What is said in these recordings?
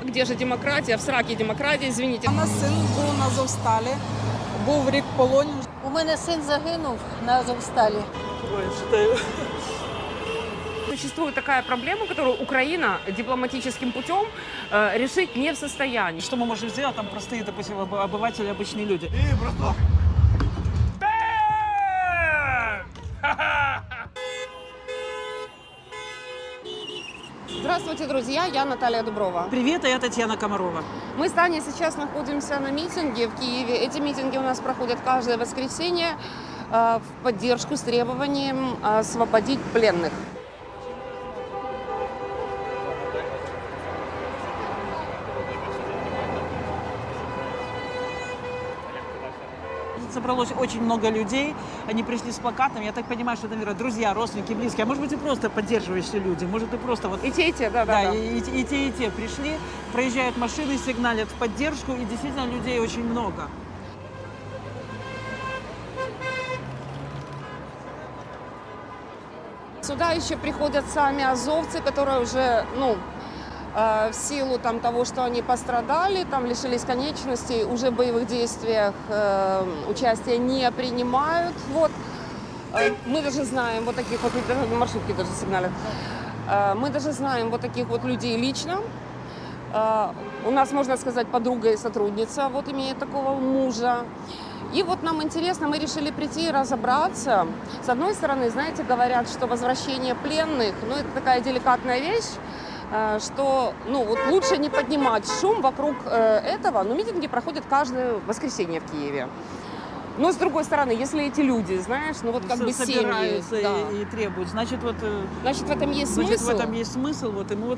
Где же демократия? В сраке демократия, извините. У нас син був на Азовсталі, був рік в полоні. У мене син загинув на Азовсталі. Существует такая проблема, которую Украина дипломатическим путем решить не в состоянии. Что мы можем сделать? Там простые, допустим, обыватели, обычные люди. Здравствуйте, друзья, я Наталья Дуброва. Привет, а я Татьяна Комарова. Мы с Таней сейчас находимся на митинге в Киеве. Эти митинги у нас проходят каждое воскресенье в поддержку с требованием освободить пленных. Собралось очень много людей, они пришли с плакатами. Я так понимаю, что это, наверное, друзья, родственники, близкие, а может быть и просто поддерживающие люди. Может и просто вот... И те, да. И те пришли, проезжают машины, сигналят в поддержку, и действительно людей очень много. Сюда еще приходят сами азовцы, которые уже, в силу того, что они пострадали, лишились конечностей, уже в боевых действиях участия не принимают. Мы даже знаем вот таких вот, маршрутки даже сигналят, мы даже знаем вот таких вот людей лично. У нас, можно сказать, подруга и сотрудница имеет такого мужа. И нам интересно, мы решили прийти и разобраться. С одной стороны, знаете, говорят, что возвращение пленных, это такая деликатная вещь, что лучше не поднимать шум вокруг этого, но митинги проходят каждое воскресенье в Киеве. Но с другой стороны, если эти люди, знаешь, семьи, собираются и требуют, значит, в этом есть смысл. Значит, в этом есть смысл, и мы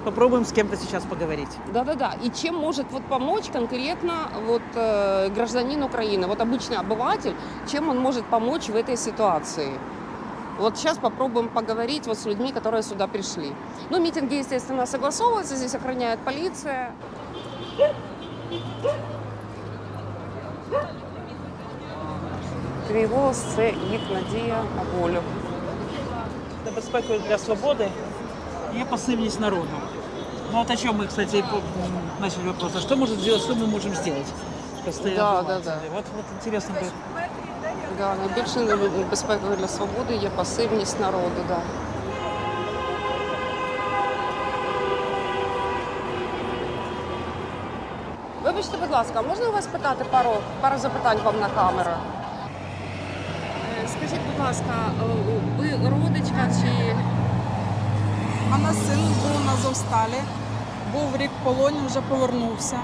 попробуем с кем-то сейчас поговорить. Да. И чем может помочь конкретно гражданин Украины, обычный обыватель, чем он может помочь в этой ситуации? Сейчас попробуем поговорить с людьми, которые сюда пришли. Митинги, естественно, согласовываются, здесь охраняет полиция. Твій голос – це їх надія на волю. Для безпеки, для свободи є пасивність народу. О чем мы, кстати, начали вопрос. А что может сделать, что мы можем сделать? Да. Вот интересно будет. Да, найбільшою безпекою для свободи є пасивність народу. Да. Вибачте, будь ласка, можна у вас питати пару запитань вам на камеру? Скажіть, будь ласка, ви родичка чи... У нас син був на Азовсталі, був рік в полоні, вже повернувся.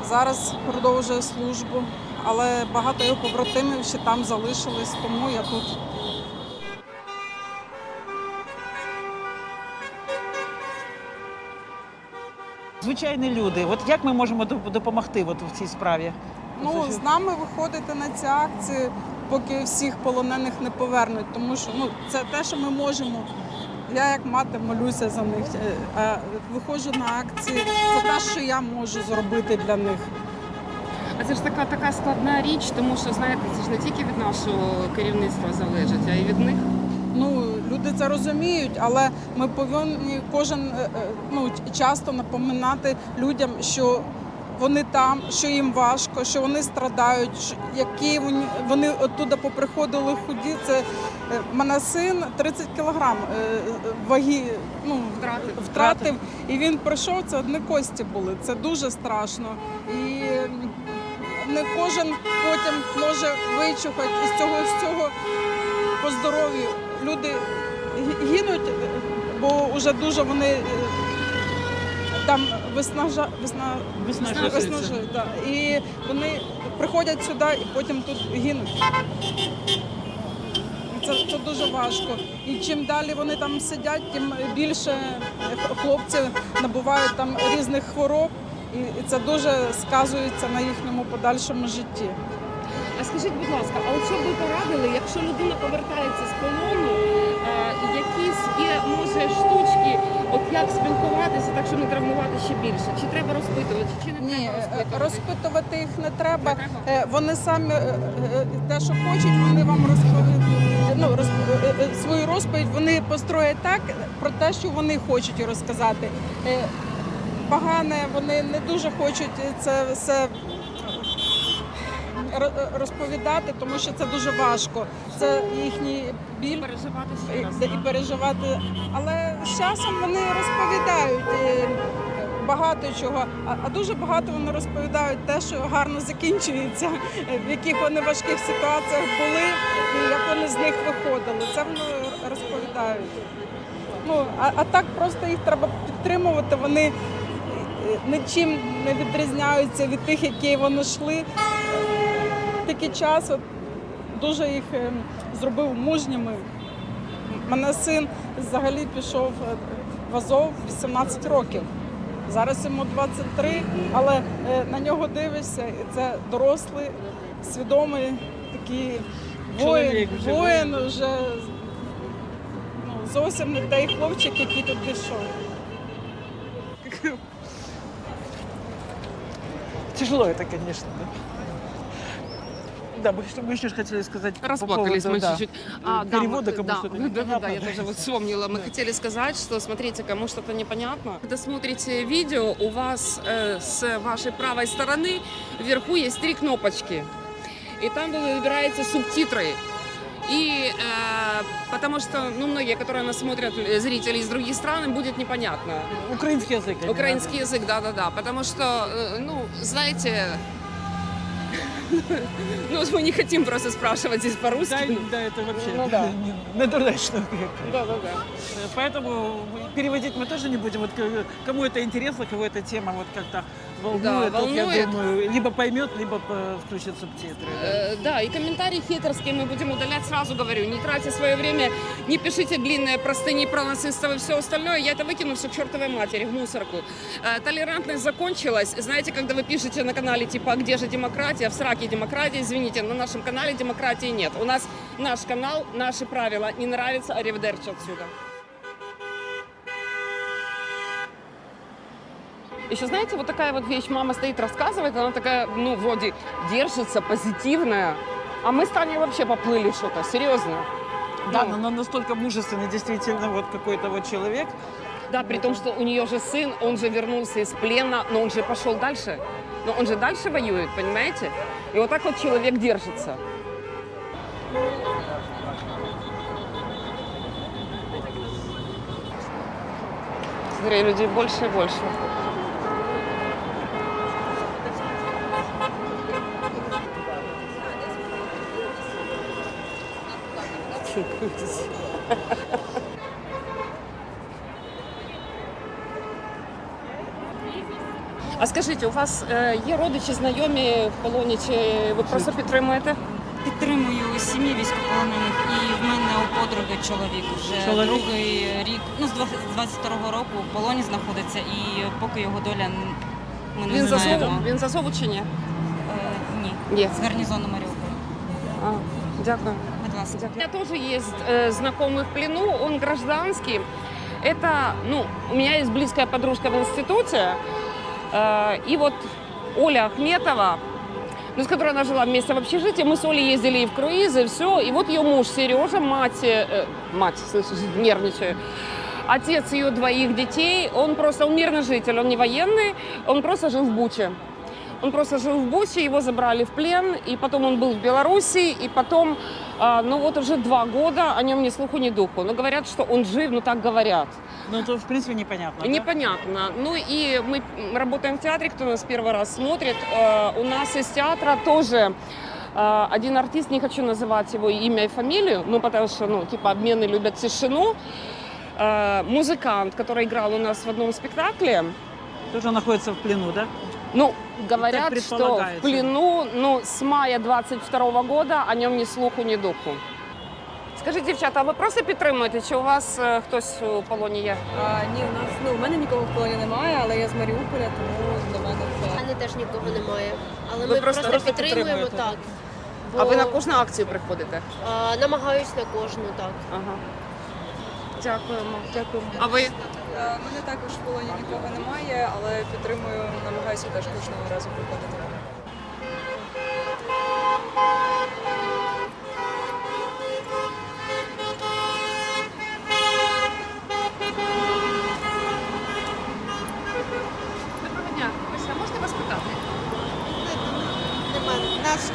Зараз продовжує службу, але багато його побратимів ще там залишились, тому я тут. Звичайні люди. Як ми можемо допомогти в цій справі? З нами виходити на ці акції, поки всіх полонених не повернуть, тому що це те, що ми можемо. Я як мати молюся за них, виходжу на акції, це те, що я можу зробити для них. А це ж така складна річ, тому що, знаєте, це ж не тільки від нашого керівництва залежить, а й від них. Люди це розуміють, але ми повинні часто напоминати людям, що вони там, що їм важко, що вони страдають, які вони оттуда поприходили худі. Це в мене син 30 кілограм ваги втратив, і він прийшов, це одні кості були, це дуже страшно. І не кожен потім може вичухати із цього по здоров'ю. Люди гинуть, бо вже дуже вони там виснажують. Да. І вони приходять сюди і потім тут гинуть. Це дуже важко. І чим далі вони там сидять, тим більше хлопці набувають там різних хвороб. І це дуже сказується на їхньому подальшому житті. А скажіть, будь ласка, що б ви порадили, якщо людина повертається з полону, якісь є, може, штучки, як спілкуватися, так, щоб не травмувати ще більше? Чи треба розпитувати, чи не треба розпитувати? Ні, розпитувати їх не треба. Вони самі те, що хочуть, вони вам розповідають. Свою розповідь вони построять так, про те, що вони хочуть розказати. погане, вони не дуже хочуть це все розповідати, тому що це дуже важко. Це їхній біль і переживати. Але з часом вони розповідають багато чого, а дуже багато вони розповідають те, що гарно закінчується, в яких вони важких ситуаціях були і як вони з них виходили. Це вони розповідають. Ну, а так просто їх треба підтримувати, вони нічим не відрізняються від тих, які вони йшли. Такий час дуже їх зробив мужніми. Мене син взагалі пішов в Азов 18 років. Зараз йому 23, але на нього дивишся, і це дорослий, свідомий такий воїн вже зовсім не той хлопчик, який тут пішов. Тяжело это, конечно, да. Да, мы еще хотели сказать Расплакались по поводу, мы чуть-чуть. перевода, вот, кому что-то да, непонятно. я тоже вот вспомнила. Мы хотели сказать, что смотрите, кому что-то непонятно. Когда смотрите видео, у вас с вашей правой стороны вверху есть 3 кнопочки. И там вы выбираете субтитры. И потому что, ну, многие, которые нас смотрят, зрители из других стран, им будет непонятно. Украинский язык. Украинский язык, да-да-да. Потому что, ну, знаете, ну, мы не хотим просто спрашивать здесь Да, по-русски. да, это вообще Ну да. недоречно. Да-да-да. Поэтому переводить мы тоже не будем. Вот кому это интересно, кого эта тема вот как-то волнует, Да, тот, я волнует. думаю, либо поймет, либо включит субтитры. Да. Да, и комментарии хейтерские мы будем удалять, сразу говорю. Не тратьте свое время, не пишите длинные простыни про насильство и все остальное. Я это выкину все к чертовой матери, в мусорку. Толерантность закончилась. Знаете, когда вы пишете на канале, типа, а где же демократия? В сраке демократия. Извините, на нашем канале демократии нет. У нас наш канал, наши правила. Не нравится, аривидерчи отсюда. Еще, знаете, вот такая вот вещь, мама стоит, рассказывает, она такая, ну, вроде держится, позитивная, а мы с Таней вообще поплыли что-то, серьезно. Да, Ну, но он настолько мужественный, действительно, вот какой-то вот человек. да, при том, что у нее же сын, он же вернулся из плена, но он же пошел дальше. Но он же дальше воюет, понимаете? И вот так вот человек держится. Смотри, людей больше и больше. А скажіть, у вас є родичі, знайомі в полоні, чи ви просто підтримуєте? Підтримую сім'ї військовополонених, і в мене у подруги чоловік вже Чоловік? другий рік, ну з 22-го року в полоні знаходиться, і поки його доля ми не Він з Азову? знаємо. Він з Азову чи ні? Ні, Ні. з гарнізону Маріуполя. А, дякую. Будь ласка. У меня тоже есть знакомый в плену, он гражданский. Это, ну, у меня есть близкая подружка в институте, и вот Оля Ахметова, ну, с которой она жила вместе в общежитии, мы с Олей ездили и в круизы, и все, и вот ее муж Сережа, мать, слышишь, нервничаю, отец ее 2 детей, он мирный житель, он не военный, он просто жил в Буче. Он просто жил в Буче, его забрали в плен, и потом он был в Беларуси, и потом, ну вот уже 2 года о нем ни слуху, ни духу. Но говорят, что он жив, ну так говорят. Ну, это, в принципе, непонятно. Да? Непонятно. Ну и мы работаем в театре, кто нас первый раз смотрит. У нас из театра тоже один артист, не хочу называть его имя и фамилию, ну потому что, ну, типа, обмены любят тишину. Музыкант, который играл у нас в одном спектакле. Тоже находится в плену, да? Ну, говорят, Так что в предполагается. плену, ну, с мая 22 года о нем ни слуху, ни духу. Скажіть, дівчата, а ви просто підтримуєте, чи у вас хтось у полоні є? Ні, у нас у мене нікого в полоні немає, але я з Маріуполя, тому до мене У це. мене теж нікого немає. Але Ви ми просто просто підтримуємо підтримуєте. так. А ви на кожну акцію приходите? Намагаюсь на кожну, так. Ага. Дякуємо. Дякуємо. А ви? У мене також в полоні нікого немає, але підтримую, намагаюся теж кожного разу приходити.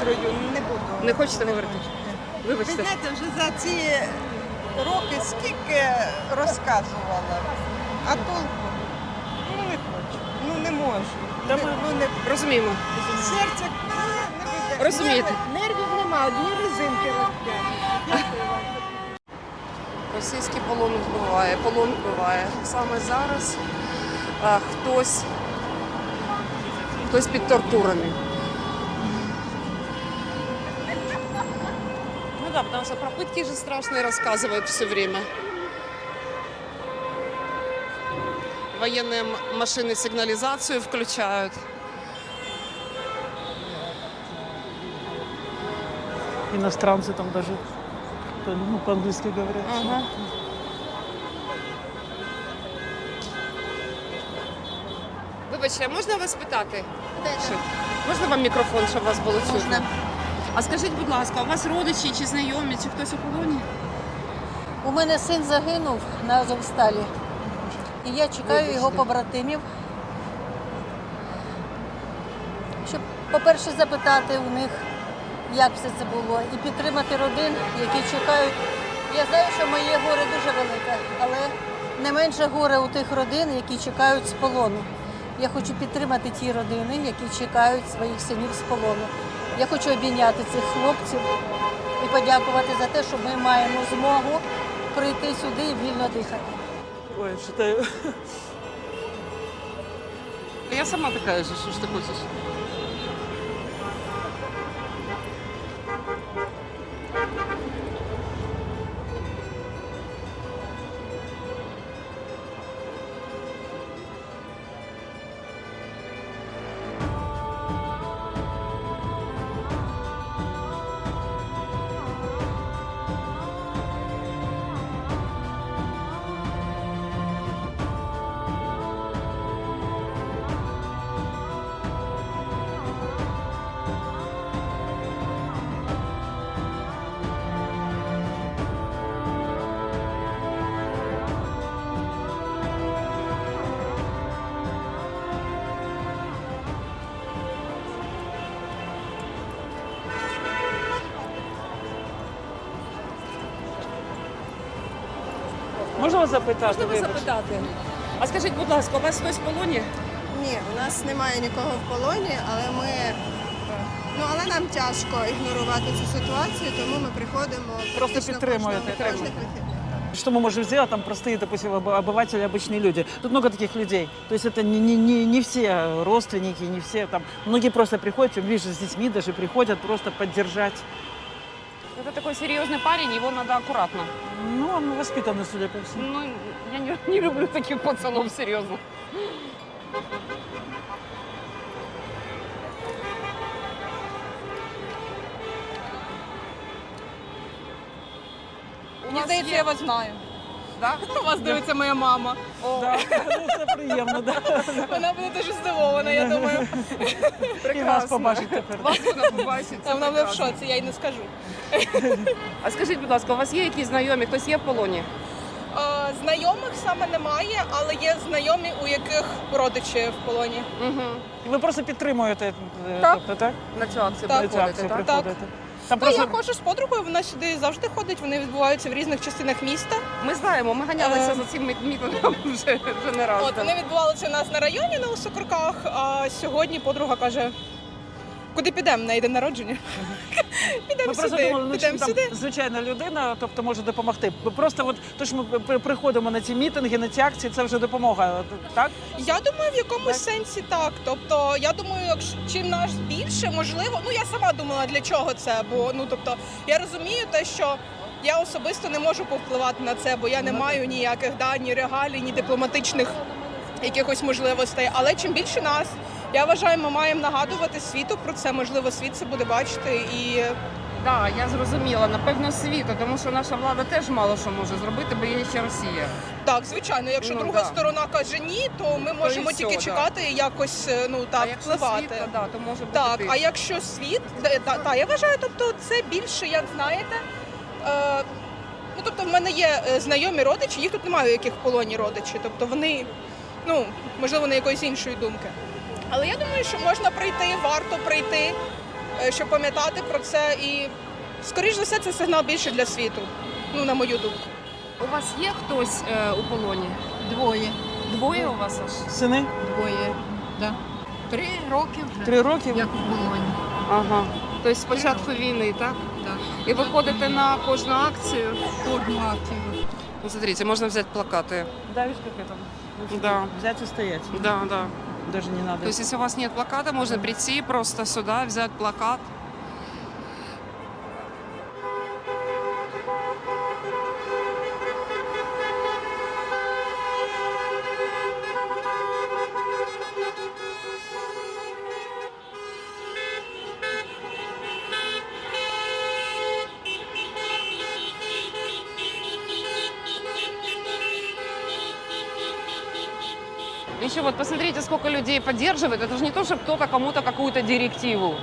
підозрюю, не буду. Не хочете говорити? Ви Вибачте. знаєте, вже за ці роки скільки розказувала, а толку ну не хочу, ну не можу. Та Не- ми- ну, не, Розуміємо. серце не буде. Розумієте. Нервів нема, одні резинки розтягнуть. Дякую вам. Російський полон вбиває. Саме зараз хтось під тортурами. Ну да, потому что про пытки же страшные рассказывают все время. Военные машины сигнализацию включают. Иностранцы там даже ну, по-английски говорят. Ага. Вибачте, а можна вас питати? Можна вам мікрофон, щоб вас було чутно? Можна. А скажіть, будь ласка, у вас родичі чи знайомі, чи хтось у полоні? У мене син загинув на Азовсталі. І я чекаю його побратимів, щоб, по-перше, запитати у них, як все це було, і підтримати родин, які чекають. Я знаю, що моє горе дуже велике, але не менше горе у тих родин, які чекають з полону. Я хочу підтримати ті родини, які чекають своїх синів з полону. Я хочу обійняти цих хлопців і подякувати за те, що ми маємо змогу прийти сюди і вільно дихати. Ой, что-то... Я сама така же, що ж ти хочеш? Можна вас запитати? Можна вас вибачте? запитати? А скажіть, будь ласка, у вас хтось в полоні? Ні, у нас немає нікого в полоні, але нам тяжко ігнорувати цю ситуацію, тому ми приходимо Просто практично підтримуєте. кожних вихідних. Что мы можем сделать, там простые, допустим, обыватели, обычные люди. Тут много таких людей. То есть это не все родственники, не все там. Многие просто приходят, вижу, с детьми даже приходят просто поддержать. Это такой серьезный парень, его надо аккуратно. Ну, он воспитанный, судя по всему. Ну, я не люблю таких пацанов, серьезно. Мені здається, я вас знаю. Да? Вас дивиться моя мама. Да, ну, це приємно, да. Вона буде дуже здивована, я думаю. І вас побачить тепер. Вас вона побачить. А вона буде в шоці, я й не скажу. А скажіть, будь ласка, у вас є якісь знайомі, хтось є в полоні? Знайомих саме немає, але є знайомі, у яких родичі в полоні. Угу. Ви просто підтримуєте, Так. тобто, так? На цю акцію Так. На цю приходите, акцію так? приходите. Там Ну, я просто ходжу з подругою, вона сюди завжди ходить, вони відбуваються в різних частинах міста. Ми знаємо, ми ганялися за цим мітингом вже не раз. От, вони відбувалися у нас на районі на Усокорках, а сьогодні подруга каже, куди підемо на день народження? Підемо ми просто сюди, думали, ну, підемо чим сюди. там звичайна людина, тобто може допомогти. Просто от то, що ми приходимо на ці мітинги, на ці акції, це вже допомога, так? Я думаю, в якомусь сенсі так. Тобто, я думаю, якщо чим нас більше, можливо, ну я сама думала, для чого це, бо ну тобто я розумію те, що я особисто не можу повпливати на це, бо я не маю ніяких ні регалій, ні дипломатичних якихось можливостей. Але чим більше нас, я вважаю, ми маємо нагадувати світу про це. Можливо, світ це буде бачити і. Так, я зрозуміла, напевно, світу, тому що наша влада теж мало що може зробити, бо є ще Росія. Так, звичайно, якщо Ну, друга да. сторона каже ні, то ми можемо і тільки все, чекати і якось А якщо впливати. світ, то може бути Так, тиск. а якщо світ, я вважаю, тобто це більше, як знаєте. Ну, тобто, в мене є знайомі родичі, їх тут немає, у яких в полоні родичі. Тобто вони, ну, можливо, не якоїсь іншої думки. Але я думаю, що можна прийти, варто прийти, щоб пам'ятати про це. І, скоріш за все, це сигнал більше для світу, ну, на мою думку. У вас є хтось у полоні? Двоє. Двоє у вас аж? Сыны? Двоє. Да. 3 роки вже. 3 роки? Як в полоні. Ага. Тобто з початку війни, так? Так. І ви ходите на кожну акцію? Кожну акцію. Ну, смотрите, можно взять плакаты. Да, видишь, как это? Да. Взять и стоять. Да, да. Даже не надо. То есть, если у вас нет плаката, можно прийти просто сюда, взять плакат. Еще вот посмотрите, сколько людей поддерживает. Это же не то, что кто-то кому-то какую-то директиву.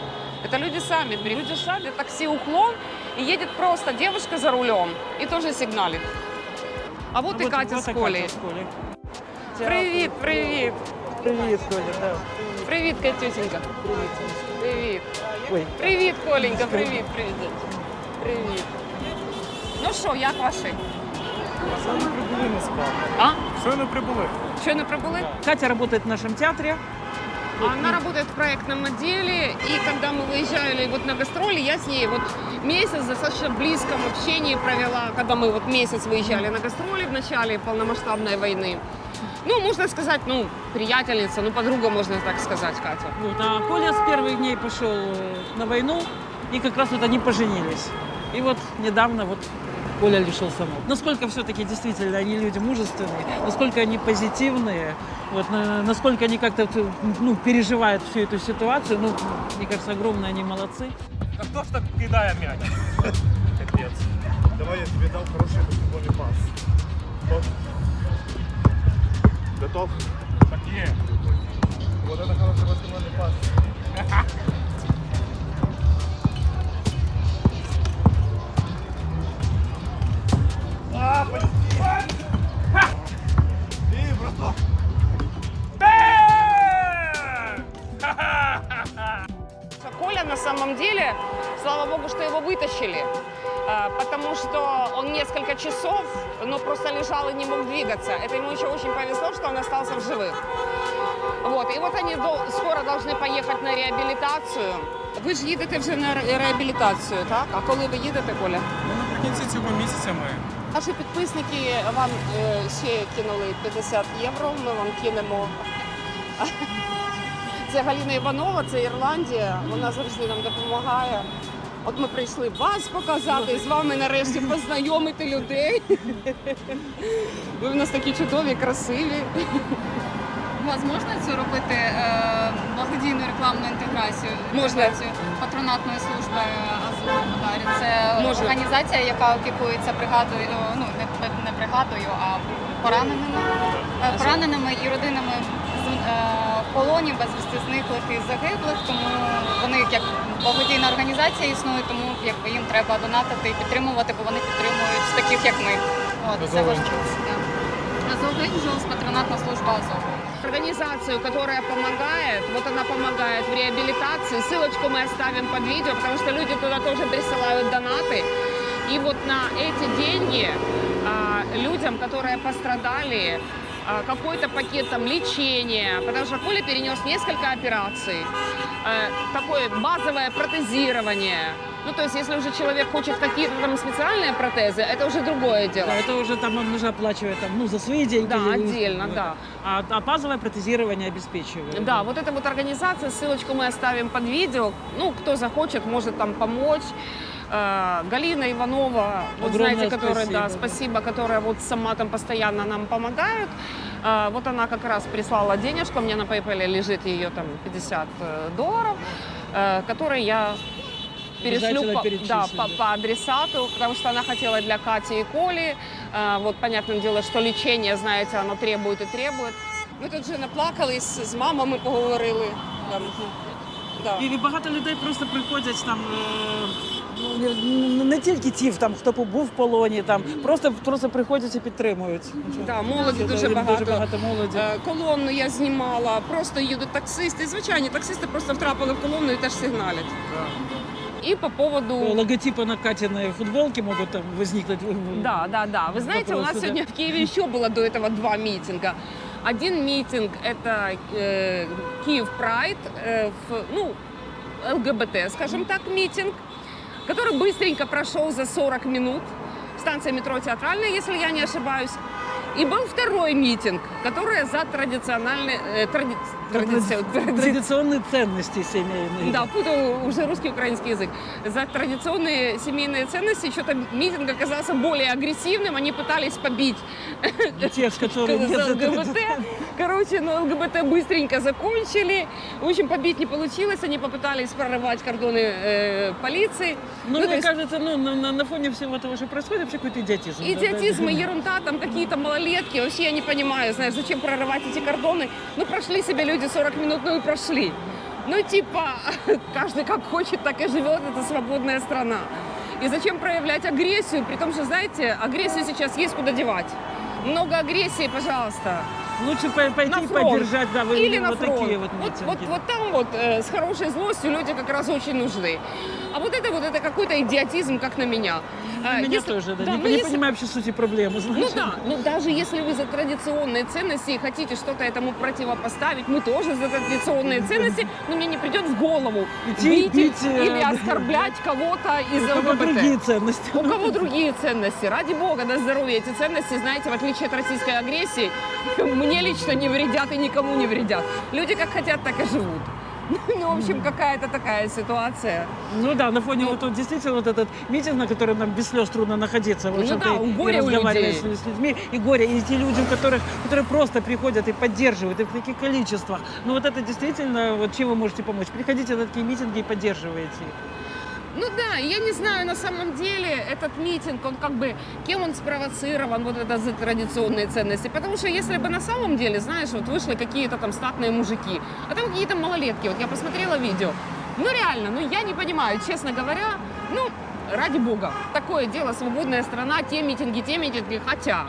Это люди сами. Люди сами. Такси «Уклон», и едет просто девушка за рулем и тоже сигналит. А вот и Катя с Колей. С Колей. Привет, привет. Привет, Коля, да. Привет, Катюсенька. Привет. Ой. Привет, Коленька, привет, привет. Привет. Ну що, як ваші? Щойно прибули насправді. А? Щойно прибули. Щойно прибули? Катя работает в нашем театре. Она работает в проектном отделе, и когда мы выезжали вот на гастроли, я с ней вот месяц в достаточно близком общении провела, когда мы вот месяц выезжали на гастроли в начале полномасштабной войны. Ну, можно сказать, ну, приятельница, ну, подруга, можно так сказать, Катя. Вот, а Коля с первых дней пошел на войну, и как раз вот они поженились. И вот недавно вот Коля лишился ног. Насколько все-таки действительно они люди мужественные, насколько они позитивные, вот, насколько они как-то ну, переживают всю эту ситуацию. Ну, мне кажется, огромные они молодцы. А хто ж так кидає м'яч? Капець. Давай я тобі дам хороший баскетбольний пас. Готов? Готов? Так є. Вот это хороший баскетбольний пас. И, браток. Коля на самом деле, слава богу, что его вытащили, потому что он несколько часов, но просто лежал и не мог двигаться. Это ему еще очень повезло, что он остался в живых. Вот. И вот они скоро должны поехать на реабилитацию. Ви ж їдете вже на реабілітацію, так? А коли ви їдете, Коля? Наприкінці цього місяця ми. Наші підписники вам ще кинули 50 євро, ми вам кинемо. Це Галина Іванова, це Ірландія, вона завжди нам допомагає. От ми прийшли вас показати, з вами нарешті познайомити людей. Ви в нас такі чудові, красиві. У вас можна це робити благодійну рекламну інтеграцію? Можна. Патронатної служби Азову Ударі. Це Можна. організація, яка опікується бригадою, ну не бригадою, а пораненими і родинами в полоні, безвісти зниклих і загиблих. Тому вони як благодійна організація існує, тому якби їм треба донатити і підтримувати, бо вони підтримують таких, як ми. От, це важливо. Азовинжус, патронатна служба Азову. Организацию, которая помогает, вот она помогает в реабилитации. Ссылочку мы оставим под видео, потому что люди туда тоже присылают донаты. И вот на эти деньги людям, которые пострадали, какой-то пакет там лечения, потому что Коля перенес несколько операций, такое базовое протезирование. Ну, то есть, если уже человек хочет какие-то там специальные протезы, это уже другое дело. Да, это уже там он уже оплачивает там, ну, за свои деньги. Да, отдельно, да. А базовое протезирование обеспечивает. Да, вот эта вот организация, ссылочку мы оставим под видео. Ну, кто захочет, может там помочь. Галина Иванова, вот Огромное знаете, которая, спасибо, да, спасибо, которая вот сама там постоянно нам помогает. Вот она как раз прислала денежку, у меня на PayPal лежит ее там $50, которые я перешлю по адресату, потому что она хотела для Кати и Коли. Вот понятное дело, что лечение, знаете, оно требует и требует. Ми тут вже наплакались, з мамами поговорили. Там, да. І багато людей просто приходять там не тільки ті, там, хто був в полоні, там, просто приходять і підтримують. Да, молоді Да, дуже їм багато. дуже багато молоді. Колонну я знімала, просто їдуть таксисти. Звичайні таксисти просто втрапили в колонну і теж сигналять. И по поводу... Логотипы накатанные футболки могут там возникнуть. Да. Вы знаете, у нас Вопросы, сегодня в Киеве еще было до этого 2 митинга. Один митинг – это Киев Прайд, ЛГБТ, скажем так, митинг, который быстренько прошел за 40 минут. Станция метро Театральная, если я не ошибаюсь. И был второй митинг, который за Традиционные ценности семейные. Да, путаю уже русский и украинский язык. За традиционные семейные ценности что-то митинг оказался более агрессивным. Они пытались побить Тех, которые нет ЛГБТ. Короче, но ЛГБТ быстренько закончили. В общем, побить не получилось. Они попытались прорывать кордоны полиции. Ну, мне кажется, на фоне всего того, что происходит, вообще какой-то идиотизм. Идиотизм и ерунда, там какие-то малолетки. Вообще я не понимаю, знаешь, зачем прорывать эти кордоны. Ну, прошли себе люди 40 минут, ну и прошли. Ну, типа, каждый как хочет, так и живет, это свободная страна. И зачем проявлять агрессию, при том, что, знаете, агрессию сейчас есть куда девать. Много агрессии, пожалуйста. Лучше пойти и поддержать, да, или на вот фронт. такие вот митинги. Вот там вот с хорошей злостью люди как раз очень нужны. А вот это какой-то идиотизм, как на меня. Меня тоже, да. Не понимаю вообще сути проблемы, знаете. Ну да, но даже если вы за традиционные ценности и хотите что-то этому противопоставить, мы тоже за традиционные ценности, но мне не придет в голову бить или оскорблять кого-то из ЛГБТ. У кого другие ценности. У кого другие ценности. Ради бога, на здоровье. Эти ценности, знаете, в отличие от российской агрессии, мне лично не вредят и никому не вредят. Люди как хотят, так и живут. Ну, в общем, какая-то такая ситуация. Ну да, на фоне вот действительно вот этот митинг, на котором нам без слез трудно находиться, в общем-то, у горя у людей. с людьми, и горе, и те люди, которые просто приходят и поддерживают, и в таких количествах. Ну вот это действительно, вот чем вы можете помочь? Приходите на такие митинги и поддерживайте их. Ну да, я не знаю, на самом деле этот митинг, он как бы, кем он спровоцирован, вот это за традиционные ценности. Потому что если бы на самом деле, знаешь, вот вышли какие-то там статные мужики, а там какие-то малолетки, вот я посмотрела видео, ну реально, ну я не понимаю, честно говоря, ну ради бога, такое дело, свободная страна, те митинги, хотя...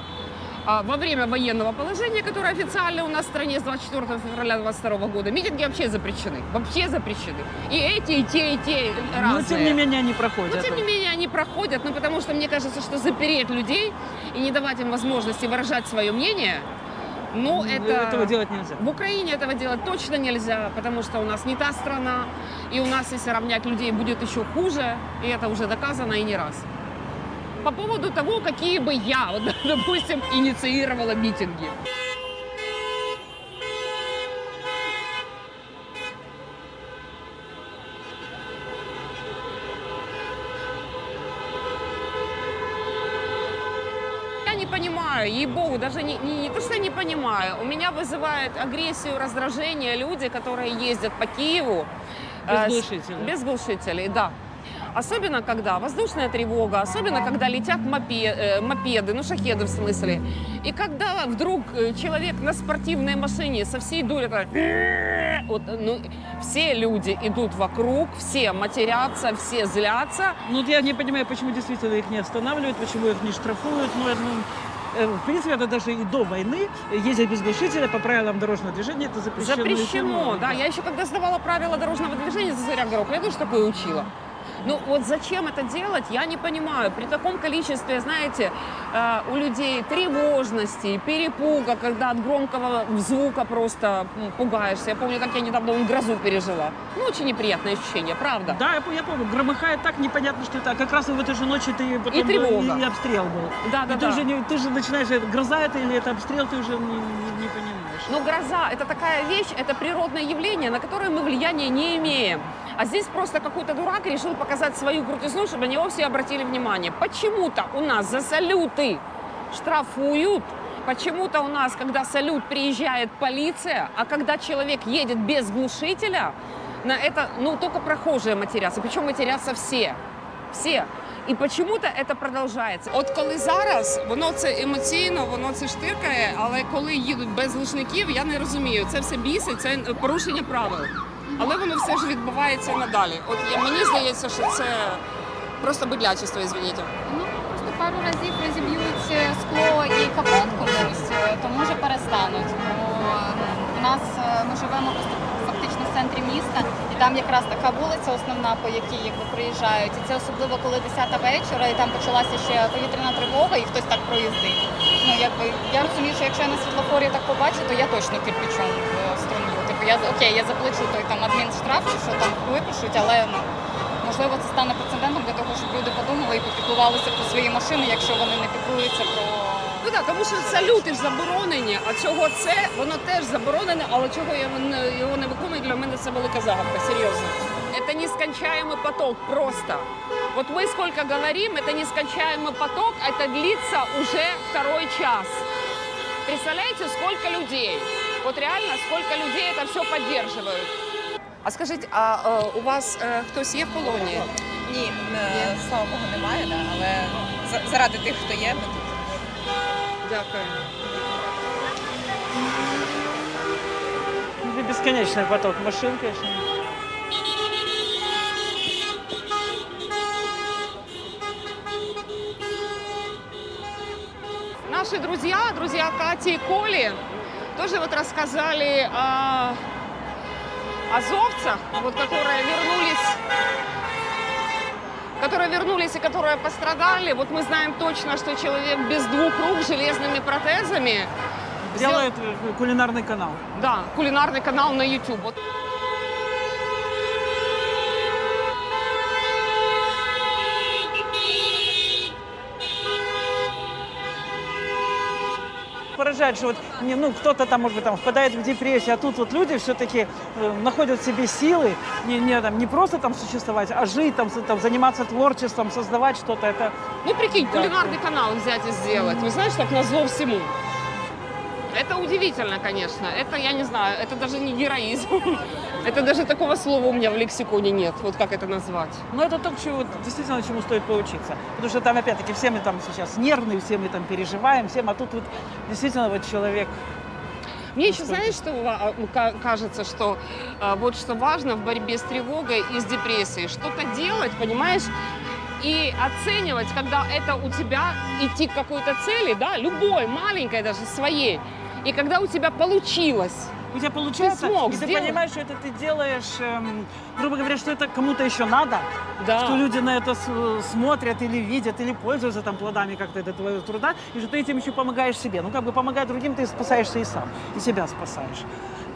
Во время военного положения, которое официально у нас в стране с 24 февраля 2022 года, митинги вообще запрещены. Вообще запрещены. И эти, и те разные. Но тем не менее они проходят. Но тем не менее они проходят, ну потому что мне кажется, что запереть людей и не давать им возможности выражать свое мнение, ну этого делать нельзя. В Украине этого делать точно нельзя, потому что у нас не та страна, и у нас, если равнять людей, будет еще хуже, и это уже доказано и не раз. По поводу того, какие бы я, вот, допустим, инициировала митинги. Я не понимаю, ей-богу, даже не то, что я не понимаю. У меня вызывает агрессию, раздражение люди, которые ездят по Киеву. Без глушителей. Без глушителей, да. Особенно, когда воздушная тревога, особенно, когда летят мопеды, ну, шахеды в смысле. И когда вдруг человек на спортивной машине со всей дури, вот, ну, все люди идут вокруг, все матерятся, все злятся. Ну, я не понимаю, почему действительно их не останавливают, почему их не штрафуют. В принципе, это даже и до войны ездить без глушителя по правилам дорожного движения это запрещено. Запрещено, да. Я еще когда сдавала правила дорожного движения за Заря Горох, я тоже такое учила. Ну вот зачем это делать, я не понимаю. При таком количестве, знаете, у людей тревожности, перепуга, когда от громкого звука просто пугаешься. Я помню, как я недавно грозу пережила. Ну, очень неприятное ощущение, правда. Да, я помню, громыхает так, непонятно, что это. Как раз в этой же ночи ты потом и тревога. И обстрел был. Да. Ты же начинаешь, гроза это или это обстрел, ты уже не понимаешь. Но гроза – это такая вещь, это природное явление, на которое мы влияния не имеем. А здесь просто какой-то дурак решил показать свою крутизну, чтобы на него все обратили внимание. Почему-то у нас за салюты штрафуют. Почему-то у нас, когда салют, приезжает полиция, а когда человек едет без глушителя, на это, ну, только прохожие матерятся. Причем матерятся все. Все. І почему-то це продовжується. От коли зараз, воно це емоційно, воно це штиркає, але коли їдуть без глушників, я не розумію. Це все бісить, це порушення правил. Але воно все ж відбувається надалі. От мені здається, що це Просто быдлячество, извините. Ну, просто пару разів розіб'ють скло і капот комусь, тому вже перестануть. Бо у нас ми живемо просто фактично в центрі міста, і там якраз така вулиця основна, по якій якби приїжджають. І це особливо, коли 10-та вечора, і там почалася ще повітряна тривога, і хтось так проїздить. Ну, якби, я розумію, що якщо я на світлофорі так побачу, то я точно кирпичом струмлю. Типу, окей, я заплачу той там адмінштраф, чи що там випишуть, але ну, можливо, це стане прецедентом для того, щоб люди подумали і попіклувалися про свої машини, якщо вони не піклуються про... Ну так, тому що салюти ж заборонені, а чого це, воно теж заборонене, але чого його не виконують, для мене це велика загадка, серйозно. Це нескончаемый поток просто. Вот мы сколько говорим, это нескончаемый поток, это длится уже 2-й час. Представляете, сколько людей? Вот реально, сколько людей это все поддерживают. А скажіть, а у вас хтось є в полоні? Ні, слава Богу, немає, да, але заради тих, хто є, ми тут. Дякую. Это бесконечный поток машин, конечно. Наши друзья Кати и Коли, тоже вот рассказали о азовцах, вот, которые вернулись и которые пострадали. Вот мы знаем точно, что человек без 2 рук с железными протезами Делает кулинарный канал. Да, кулинарный канал на YouTube. Вот. Поражает, что вот, ну, кто-то там, может быть, там впадает в депрессию, а тут вот люди все-таки находят в себе силы не просто там существовать, а жить, там, заниматься творчеством, создавать что-то. Это... Ну, прикинь, кулинарный канал взять и сделать. Вы знаешь, так назло всему. Это удивительно, конечно. Это, я не знаю, это даже не героизм. Это даже такого слова у меня в лексиконе нет. Вот как это назвать? Ну, это то, чего, действительно, чему стоит поучиться. Потому что там, опять-таки, все мы там сейчас нервные, все мы там переживаем, а тут вот действительно вот человек... Мне еще, знаешь, что кажется, что вот что важно в борьбе с тревогой и с депрессией. Что-то делать, понимаешь, и оценивать, когда это у тебя идти к какой-то цели, да, любой, маленькой даже, своей. И когда у тебя получилось. У тебя получается, ты смог и ты сделать. понимаешь, что это ты делаешь, грубо говоря, что это кому-то еще надо, Да. что люди на это смотрят или видят, или пользуются там плодами как-то это твоего труда, и что ты этим еще помогаешь себе. Ну, как бы помогая другим, ты спасаешься и сам, и себя спасаешь.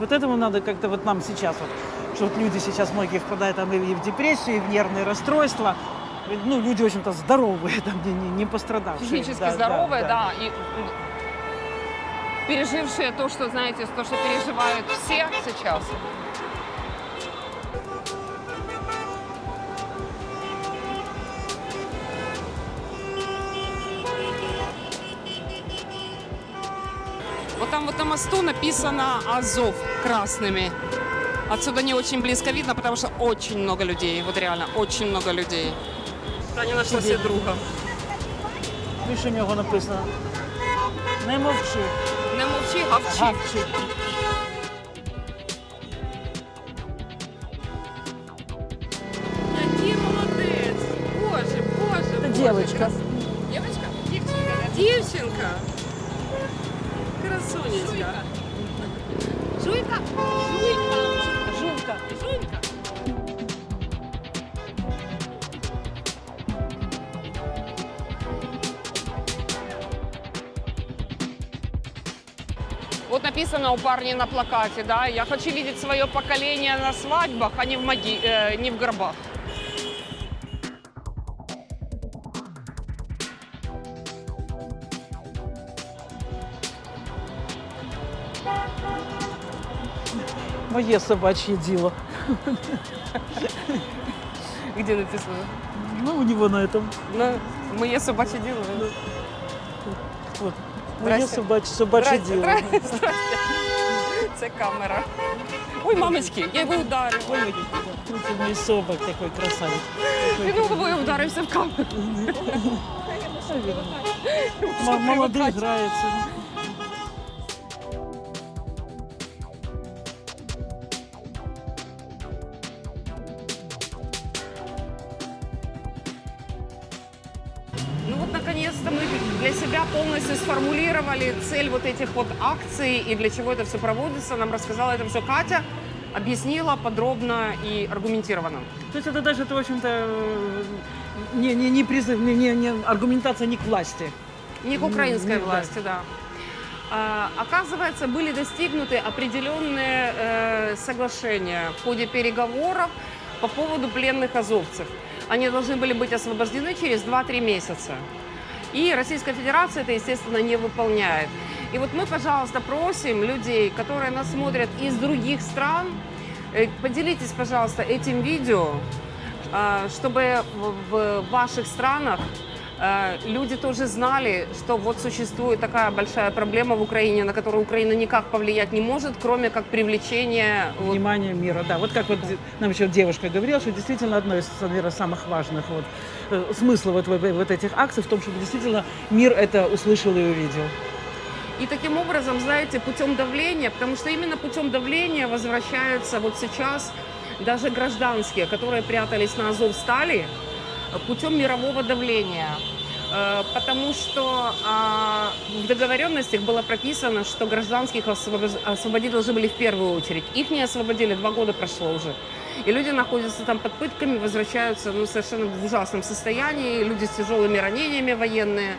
Вот этому надо как-то вот нам сейчас, вот, что вот люди сейчас многие впадают там и в депрессию, и в нервные расстройства. Ну, люди, в общем-то, здоровые, там, не пострадавшие. Физически здоровые, да. И пережившие то, что, знаете, то, что переживают все сейчас. Вот там вот на мосту написано «Азов» красными. Отсюда не очень близко видно, потому что очень много людей. Вот реально, очень много людей. Таня нашла себе друга. Більше в нього написано. Не мовчи. Не мовчи, гавчи. Гавчи. Який молодець! Боже, боже, Це боже. дівчинка. Дівчинка? Дівчинка. Красунечка. Жуйка? Жуйка. Жуйка. Жуйка. Вот написано у парня на плакате, да, я хочу видеть свое поколение на свадьбах, а не не в гробах. Моє собачье дело. Где написано? Ну, у него на этом. На моє собаче діло. Вот. Моє собачье дело. Здрасте. Це камера. Ой, мамочки, я його ударив. Ой, Тут у меня собак такой красавец. він головою вдарився в камеру. Молодый играется. Ну вот, наконец-то мы для себя полностью сформулировали цель вот этих вот акций и для чего это все проводится. Нам рассказала это все Катя, объяснила подробно и аргументированно. То есть это даже, в общем-то, не призыв, не аргументация не к власти. Не к украинской Да. власти, да. Оказывается, были достигнуты определенные соглашения в ходе переговоров по поводу пленных азовцев. Они должны были быть освобождены через 2-3 месяца. И Российская Федерация это, естественно, не выполняет. И вот мы, пожалуйста, просим людей, которые нас смотрят из других стран, поделитесь, пожалуйста, этим видео, чтобы в ваших странах люди тоже знали, что вот существует такая большая проблема в Украине, на которую Украина никак повлиять не может, кроме как привлечения Внимание мира, да. Вот как вот нам еще девушка говорила, что действительно одно из, наверное, самых важных вот, смыслов вот этих акций в том, чтобы действительно мир это услышал и увидел. И таким образом, знаете, путем давления, потому что именно путем давления возвращаются вот сейчас даже гражданские, которые прятались на Азовстали, путем мирового давления. Потому что в договоренностях было прописано, что гражданских освободить должны были в первую очередь. Их не освободили, 2 года прошло уже. И люди находятся там под пытками, возвращаются совершенно в ужасном состоянии, люди с тяжелыми ранениями военные.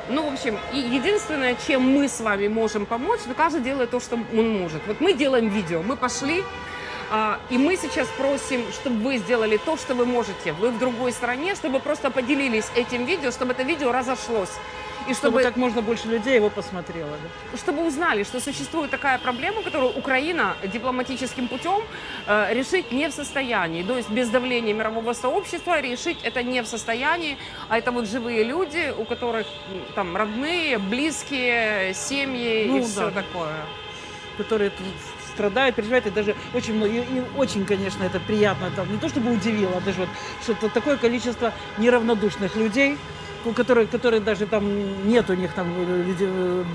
Ну, в общем, и единственное, чем мы с вами можем помочь, ну, каждый делает то, что он может. Вот мы делаем видео, мы пошли, и мы сейчас просим, чтобы вы сделали то, что вы можете. Вы в другой стране, чтобы просто поделились этим видео, чтобы это видео разошлось. И Чтобы как можно больше людей его посмотрело. Да? Чтобы узнали, что существует такая проблема, которую Украина дипломатическим путем решить не в состоянии. То есть без давления мирового сообщества решить это не в состоянии. А это вот живые люди, у которых там родные, близкие, семьи и все такое. Которые страдают, переживают, и даже очень много, и очень, конечно, это приятно, там, не то чтобы удивило, а даже вот, что такое количество неравнодушных людей, которые даже там нет у них там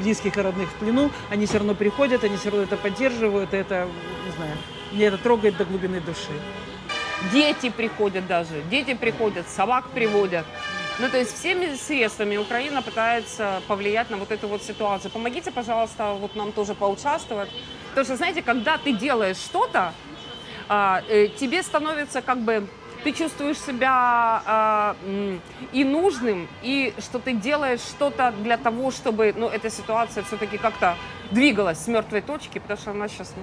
близких и родных в плену, они все равно приходят, они все равно это поддерживают, и это, не знаю, мне это трогает до глубины души. Дети приходят даже, дети приходят, собак приводят. Ну, то есть всеми средствами Украина пытается повлиять на вот эту вот ситуацию. Помогите, пожалуйста, вот нам тоже поучаствовать. Потому что, знаете, когда ты делаешь что-то, тебе становится как бы... Ты чувствуешь себя и нужным, и что ты делаешь что-то для того, чтобы эта ситуация все-таки как-то двигалась с мертвой точки, потому что она сейчас...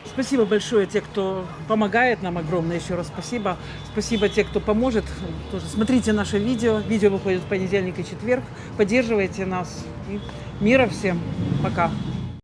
Спасибо большое те, кто помогает нам, огромное еще раз спасибо. Спасибо те, кто поможет. Тоже смотрите наше видео. Видео выходит в понедельник и четверг. Поддерживайте нас. И мира всем. Пока.